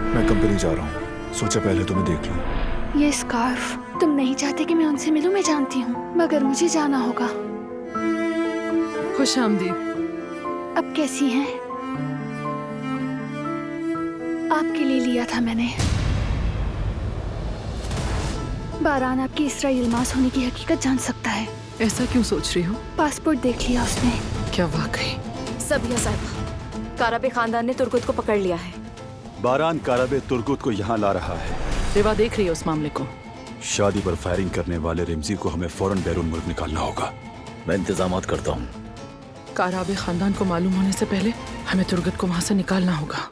मैं कंपनी जा रहा हूँ, सोचा पहले तुम्हें देख लूं। ये स्कार्फ, तुम नहीं चाहते कि मैं उनसे मिलूं, मैं जानती हूँ, मगर मुझे जाना होगा। खुश आमदीद। अब कैसी हैं? आपके लिए लिया था मैंने। बारान आपकी इसराइल इल्मास होने की हकीकत जान सकता है। ऐसा क्यों सोच रही हो? पासपोर्ट देख लिया उसने। क्या वाकई? सबिया साहिबा, काराबे खानदान ने तुर्कुत को पकड़ लिया है। बारान काराबे तुर्कुत को यहाँ ला रहा है। रिवा देख रही है उस मामले को। शादी पर फायरिंग करने वाले रिमजी को हमें फौरन बैरून मुल्क निकालना होगा। मैं इंतजामात करता हूँ। काराबे खानदान को मालूम होने से पहले हमें तुर्गत को वहाँ से निकालना होगा।